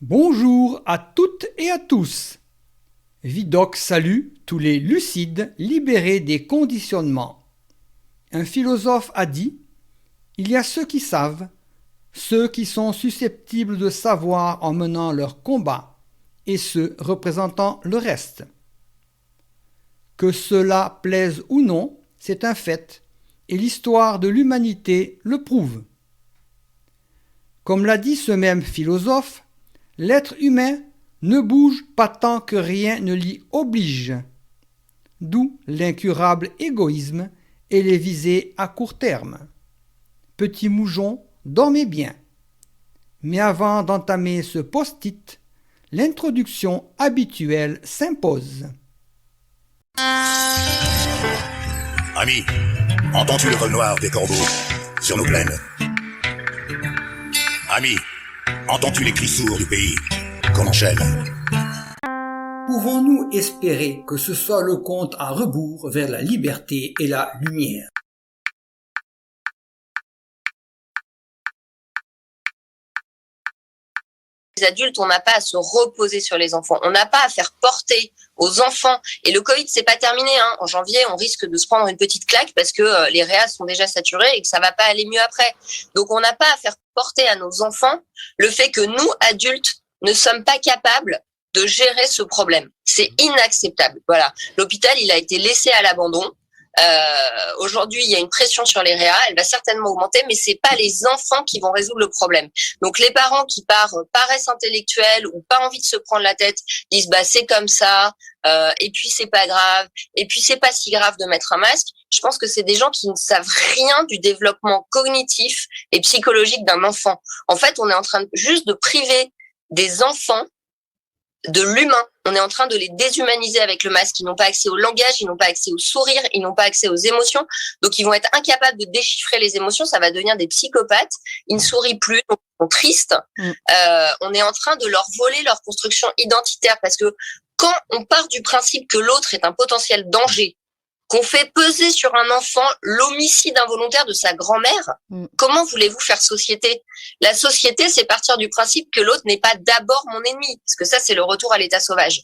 Bonjour à toutes et à tous. Vidocq salue tous les lucides libérés des conditionnements. Un philosophe a dit: il y a ceux qui savent, ceux qui sont susceptibles de savoir en menant leur combat, et ceux représentant le reste. Que cela plaise ou non, c'est un fait, et l'histoire de l'humanité le prouve. Comme l'a dit ce même philosophe, l'être humain ne bouge pas tant que rien ne l'y oblige, d'où l'incurable égoïsme et les visées à court terme. Petit Moujon, dormez bien. Mais avant d'entamer ce post-it, l'introduction habituelle s'impose. Ami, entends-tu le vol noir des corbeaux sur nos plaines? Ami, entends-tu les cris sourds du pays qu'on enchaîne? Pouvons-nous espérer que ce soit le compte à rebours vers la liberté et la lumière? Les adultes, on n'a pas à se reposer sur les enfants. On n'a pas à faire porter aux enfants. Et le Covid, c'est pas terminé, hein. En janvier, on risque de se prendre une petite claque parce que les réas sont déjà saturés et que ça va pas aller mieux après. Donc, on n'a pas à faire porter à nos enfants le fait que nous, adultes, ne sommes pas capables de gérer ce problème. C'est inacceptable. Voilà. L'hôpital, il a été laissé à l'abandon. Aujourd'hui, il y a une pression sur les réas, elle va certainement augmenter, mais c'est pas les enfants qui vont résoudre le problème. Donc les parents qui par paresse intellectuelle ou pas envie de se prendre la tête disent bah c'est comme ça, et puis c'est pas grave, et puis c'est pas si grave de mettre un masque. Je pense que c'est des gens qui ne savent rien du développement cognitif et psychologique d'un enfant. En fait, on est en train juste de priver des enfants de l'humain. On est en train de les déshumaniser avec le masque. Ils n'ont pas accès au langage, ils n'ont pas accès au sourire, ils n'ont pas accès aux émotions. Donc, ils vont être incapables de déchiffrer les émotions. Ça va devenir des psychopathes. Ils ne sourient plus, donc ils sont tristes. On est en train de leur voler leur construction identitaire parce que quand on part du principe que l'autre est un potentiel danger, qu'on fait peser sur un enfant l'homicide involontaire de sa grand-mère, comment voulez-vous faire société? La société, c'est partir du principe que l'autre n'est pas d'abord mon ennemi, parce que ça, c'est le retour à l'état sauvage.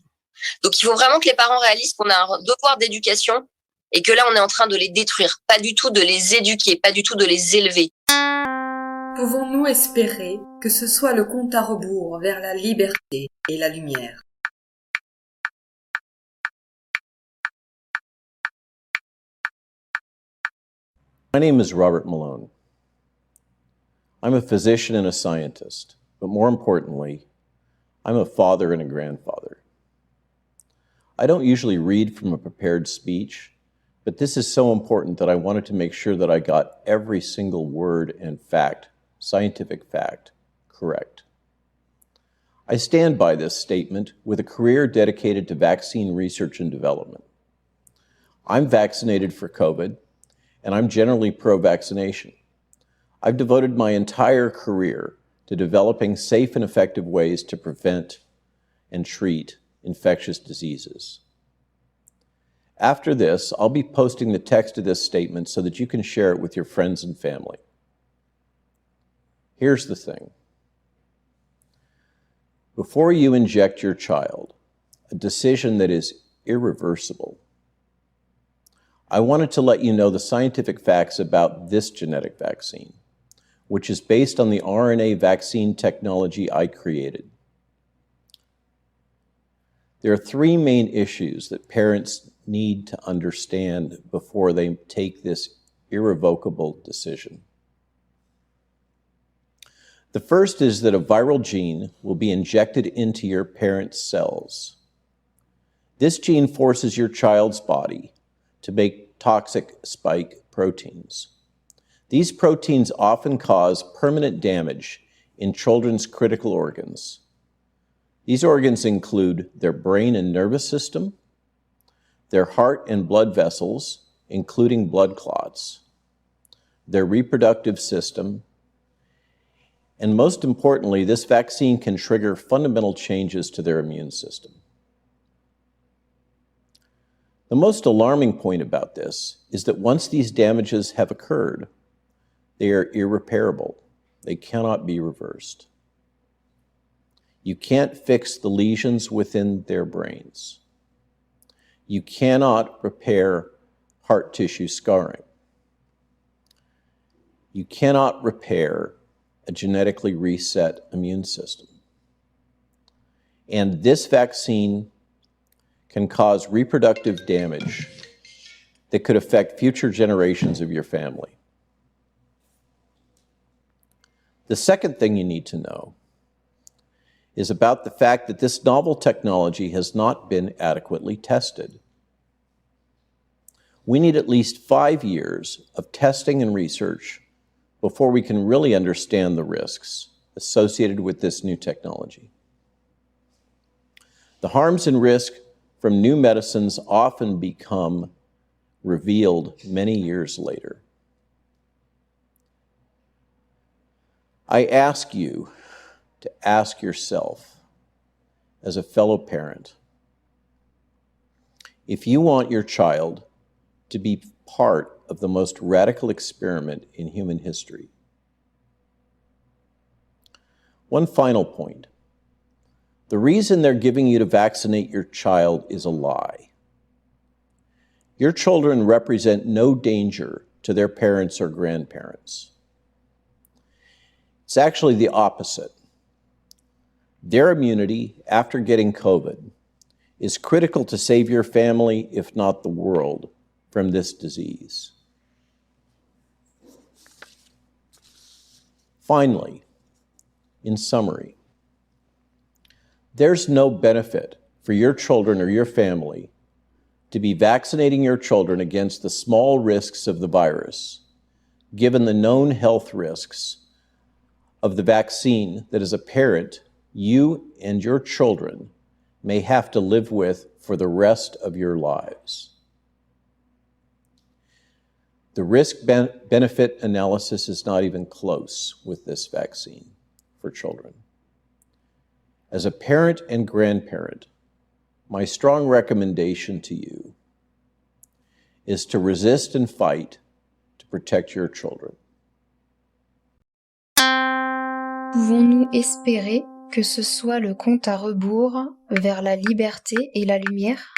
Donc, il faut vraiment que les parents réalisent qu'on a un devoir d'éducation et que là, on est en train de les détruire, pas du tout de les éduquer, pas du tout de les élever. Pouvons-nous espérer que ce soit le compte à rebours vers la liberté et la lumière? My name is Robert Malone. I'm a physician and a scientist, but more importantly, I'm a father and a grandfather. I don't usually read from a prepared speech, but this is so important that I wanted to make sure that I got every single word and fact, scientific fact, correct. I stand by this statement with a career dedicated to vaccine research and development. I'm vaccinated for COVID, and I'm generally pro-vaccination. I've devoted my entire career to developing safe and effective ways to prevent and treat infectious diseases. After this, I'll be posting the text of this statement so that you can share it with your friends and family. Here's the thing. Before you inject your child, a decision that is irreversible, I wanted to let you know the scientific facts about this genetic vaccine, which is based on the RNA vaccine technology I created. There are three main issues that parents need to understand before they take this irrevocable decision. The first is that a viral gene will be injected into your parent's cells. This gene forces your child's body to make toxic spike proteins. These proteins often cause permanent damage in children's critical organs. These organs include their brain and nervous system, their heart and blood vessels, including blood clots, their reproductive system, and most importantly, this vaccine can trigger fundamental changes to their immune system. The most alarming point about this is that once these damages have occurred, they are irreparable. They cannot be reversed. You can't fix the lesions within their brains. You cannot repair heart tissue scarring. You cannot repair a genetically reset immune system. And this vaccine can cause reproductive damage that could affect future generations of your family. The second thing you need to know is about the fact that this novel technology has not been adequately tested. We need at least 5 years of testing and research before we can really understand the risks associated with this new technology. The harms and risks from new medicines often become revealed many years later. I ask you to ask yourself, as a fellow parent, if you want your child to be part of the most radical experiment in human history. One final point. The reason they're giving you to vaccinate your child is a lie. Your children represent no danger to their parents or grandparents. It's actually the opposite. Their immunity after getting COVID is critical to save your family, if not the world, from this disease. Finally, in summary, there's no benefit for your children or your family to be vaccinating your children against the small risks of the virus, given the known health risks of the vaccine that as a parent, you and your children may have to live with for the rest of your lives. The risk-benefit analysis is not even close with this vaccine for children. As a parent and grandparent, my strong recommendation to you is to resist and fight to protect your children. Pouvons-nous espérer que ce soit le compte à rebours vers la liberté et la lumière ?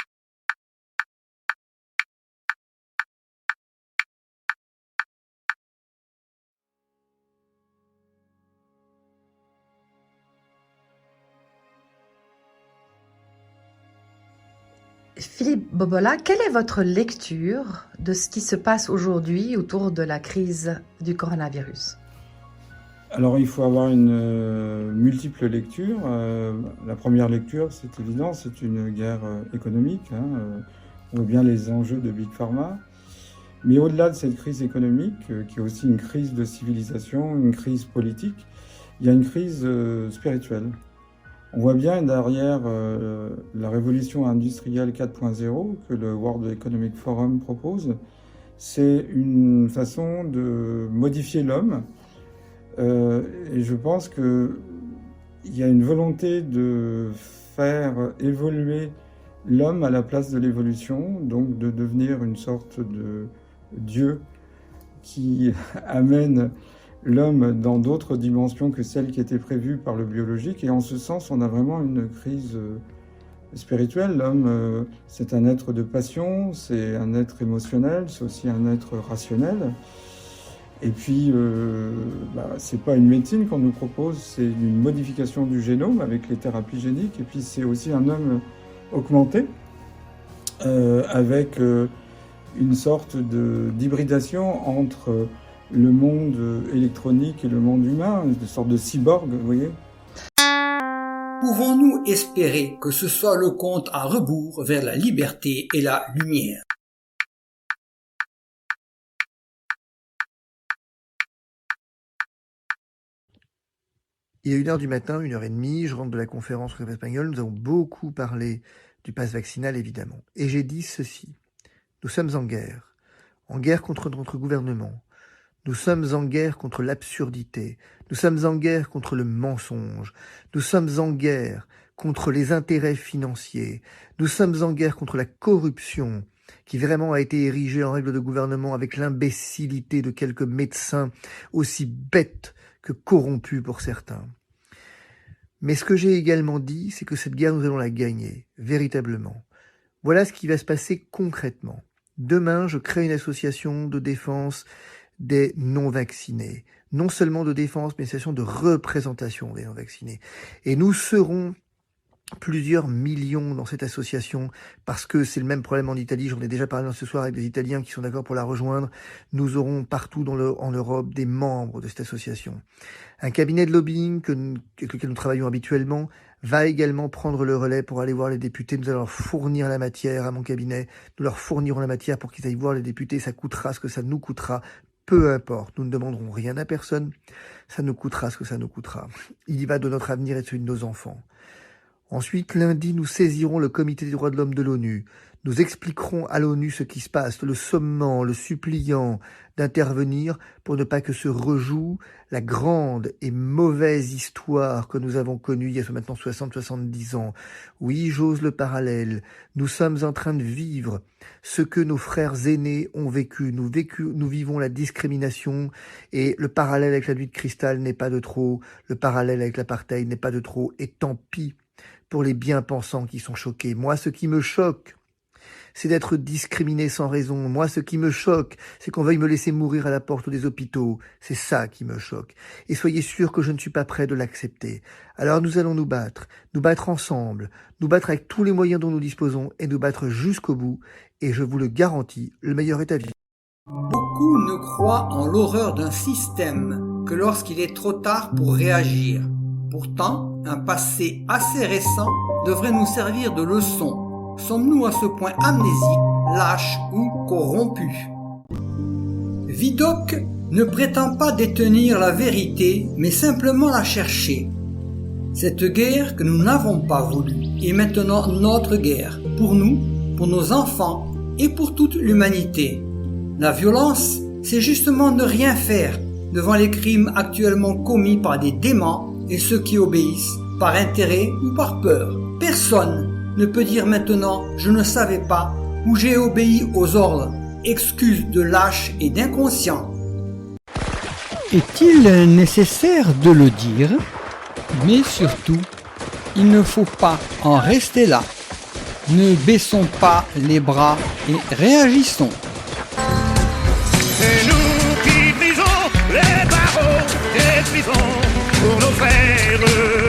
Philippe Bobola, quelle est votre lecture de ce qui se passe aujourd'hui autour de la crise du coronavirus ? Alors il faut avoir une multiple lecture. La première lecture, c'est évident, c'est une guerre économique. On voit bien les enjeux de Big Pharma. Mais au-delà de cette crise économique, qui est aussi une crise de civilisation, une crise politique, il y a une crise spirituelle. On voit bien derrière la révolution industrielle 4.0 que le World Economic Forum propose, c'est une façon de modifier l'homme. Et je pense qu'il y a une volonté de faire évoluer l'homme à la place de l'évolution, donc de devenir une sorte de Dieu qui amène l'homme dans d'autres dimensions que celles qui étaient prévues par le biologique. Et en ce sens, on a vraiment une crise spirituelle. L'homme, c'est un être de passion, c'est un être émotionnel, c'est aussi un être rationnel. Et puis, c'est pas une médecine qu'on nous propose, c'est une modification du génome avec les thérapies géniques. Et puis, c'est aussi un homme augmenté avec une sorte d'hybridation entre le monde électronique et le monde humain, une sorte de cyborg, vous voyez. Pouvons-nous espérer que ce soit le compte à rebours vers la liberté et la lumière ? Il est 1h du matin, 1h30, je rentre de la conférence au espagnol, nous avons beaucoup parlé du pass vaccinal évidemment. Et j'ai dit ceci, nous sommes en guerre contre notre gouvernement, nous sommes en guerre contre l'absurdité, nous sommes en guerre contre le mensonge, nous sommes en guerre contre les intérêts financiers, nous sommes en guerre contre la corruption qui vraiment a été érigée en règle de gouvernement avec l'imbécilité de quelques médecins aussi bêtes que corrompus pour certains. Mais ce que j'ai également dit, c'est que cette guerre, nous allons la gagner, véritablement. Voilà ce qui va se passer concrètement. Demain, je crée une association de défense des non-vaccinés. Non seulement de défense, mais une association de représentation des non-vaccinés. Et nous serons plusieurs millions dans cette association, parce que c'est le même problème en Italie. J'en ai déjà parlé ce soir avec des Italiens qui sont d'accord pour la rejoindre. Nous aurons partout en Europe des membres de cette association. Un cabinet de lobbying avec lequel nous travaillons habituellement va également prendre le relais pour aller voir les députés. Nous allons leur fournir la matière à mon cabinet. Nous leur fournirons la matière pour qu'ils aillent voir les députés. Ça coûtera ce que ça nous coûtera. Peu importe, nous ne demanderons rien à personne. Ça nous coûtera ce que ça nous coûtera. Il y va de notre avenir et de celui de nos enfants. Ensuite, lundi, nous saisirons le Comité des droits de l'homme de l'ONU. Nous expliquerons à l'ONU ce qui se passe, le sommant, le suppliant d'intervenir pour ne pas que se rejoue la grande et mauvaise histoire que nous avons connue il y a maintenant 60-70 ans. Oui, j'ose le parallèle. Nous sommes en train de vivre ce que nos frères aînés ont vécu. Nous vivons la discrimination et le parallèle avec la nuit de cristal n'est pas de trop. Le parallèle avec l'apartheid n'est pas de trop. Et tant pis pour les bien-pensants qui sont choqués. Moi, ce qui me choque, c'est d'être discriminé sans raison. Moi, ce qui me choque, c'est qu'on veuille me laisser mourir à la porte des hôpitaux. C'est ça qui me choque. Et soyez sûrs que je ne suis pas prêt de l'accepter. Alors nous allons nous battre ensemble, nous battre avec tous les moyens dont nous disposons et nous battre jusqu'au bout. Et je vous le garantis, le meilleur est à venir. Beaucoup ne croient en l'horreur d'un système que lorsqu'il est trop tard pour réagir. Pourtant, un passé assez récent devrait nous servir de leçon. Sommes-nous à ce point amnésiques, lâches ou corrompus? Vidocq ne prétend pas détenir la vérité, mais simplement la chercher. Cette guerre que nous n'avons pas voulue est maintenant notre guerre, pour nous, pour nos enfants et pour toute l'humanité. La violence, c'est justement ne rien faire devant les crimes actuellement commis par des déments et ceux qui obéissent par intérêt ou par peur. Personne ne peut dire maintenant « je ne savais pas » ou « j'ai obéi aux ordres », excuse de lâche et d'inconscient. Est-il nécessaire de le dire? Mais surtout, il ne faut pas en rester là. Ne baissons pas les bras et réagissons. C'est nous qui brisons les barreaux des prisons pour nos frères.